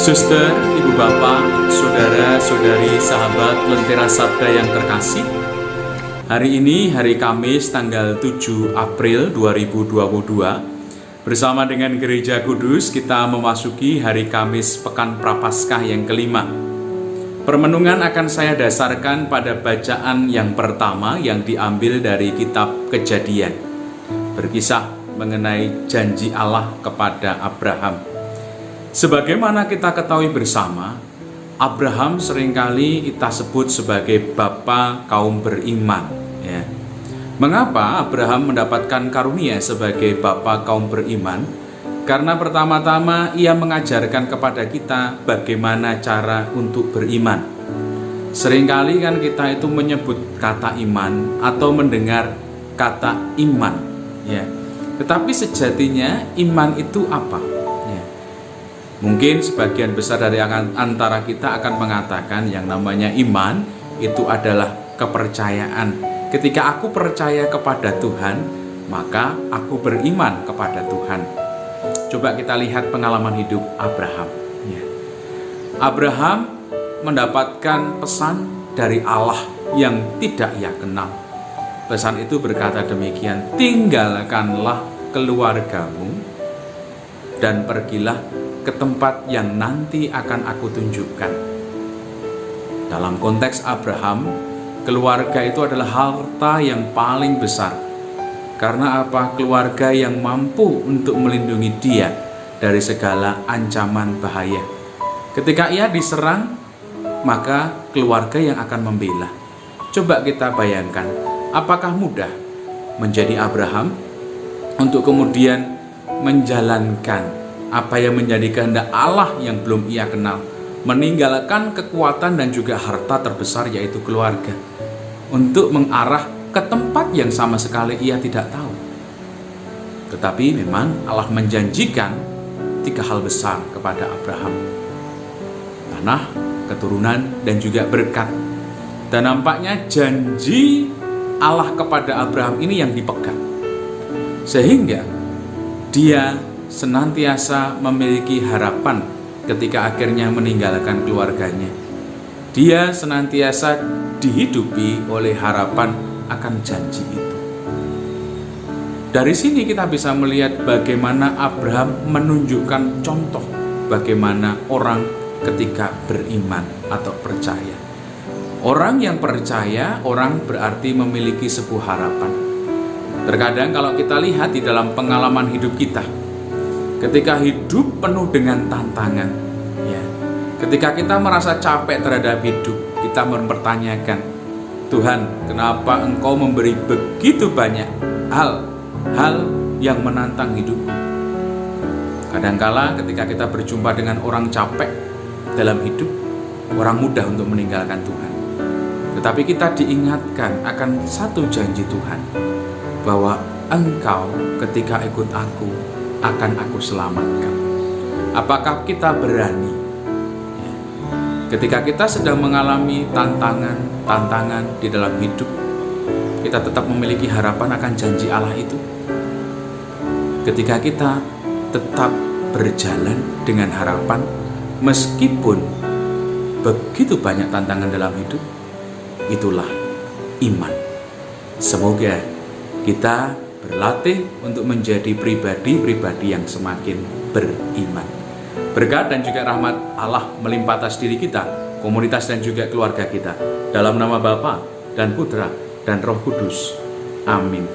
Suster, ibu bapak, saudara-saudari, sahabat Lentera Sabda yang terkasih, hari ini hari Kamis tanggal 7 April 2022, bersama dengan Gereja Kudus kita memasuki hari Kamis Pekan Prapaskah yang kelima. Permenungan akan saya dasarkan pada bacaan yang pertama yang diambil dari kitab Kejadian, berkisah mengenai janji Allah kepada Abraham. Sebagaimana kita ketahui bersama, Abraham seringkali kita sebut sebagai bapa kaum beriman. Ya. Mengapa Abraham mendapatkan karunia sebagai bapa kaum beriman? Karena pertama-tama ia mengajarkan kepada kita bagaimana cara untuk beriman. Seringkali kan kita itu menyebut kata iman atau mendengar kata iman. Ya. Tetapi sejatinya iman itu apa? Mungkin sebagian besar dari antara kita akan mengatakan yang namanya iman itu adalah kepercayaan. Ketika aku percaya kepada Tuhan, maka aku beriman kepada Tuhan. Coba kita lihat pengalaman hidup Abraham. Abraham mendapatkan pesan dari Allah yang tidak ia kenal. Pesan itu berkata demikian, tinggalkanlah keluargamu dan pergilah ke tempat yang nanti akan aku tunjukkan. Dalam konteks Abraham, keluarga itu adalah harta yang paling besar. Karena apa? Keluarga yang mampu untuk melindungi dia dari segala ancaman bahaya. Ketika ia diserang, maka keluarga yang akan membela. Coba kita bayangkan, apakah mudah menjadi Abraham untuk kemudian menjalankan apa yang menjadi kehendak Allah yang belum ia kenal, meninggalkan kekuatan dan juga harta terbesar yaitu keluarga, untuk mengarah ke tempat yang sama sekali ia tidak tahu. Tetapi memang Allah menjanjikan 3 hal besar kepada Abraham: tanah, keturunan, dan juga berkat. Dan nampaknya janji Allah kepada Abraham ini yang dipegang, sehingga dia senantiasa memiliki harapan ketika akhirnya meninggalkan keluarganya. Dia senantiasa dihidupi oleh harapan akan janji itu. Dari sini kita bisa melihat bagaimana Abraham menunjukkan contoh bagaimana orang ketika beriman atau percaya. Orang yang percaya, orang berarti memiliki sebuah harapan. Terkadang kalau kita lihat di dalam pengalaman hidup kita, ketika hidup penuh dengan tantangan, ya, ketika kita merasa capek terhadap hidup, kita mempertanyakan, Tuhan, kenapa Engkau memberi begitu banyak hal yang menantang hidupku? Kadangkala ketika kita berjumpa dengan orang capek dalam hidup, orang mudah untuk meninggalkan Tuhan. Tetapi kita diingatkan akan satu janji Tuhan, bahwa Engkau ketika ikut aku, akan aku selamatkan. Apakah kita berani? Ketika kita sedang mengalami tantangan di dalam hidup, kita tetap memiliki harapan akan janji Allah itu. Ketika kita tetap berjalan dengan harapan, meskipun begitu banyak tantangan dalam hidup, itulah iman. Semoga kita berlatih untuk menjadi pribadi-pribadi yang semakin beriman. Berkat dan juga rahmat Allah melimpah atas diri kita, komunitas dan juga keluarga kita. Dalam nama Bapa dan Putra dan Roh Kudus. Amin.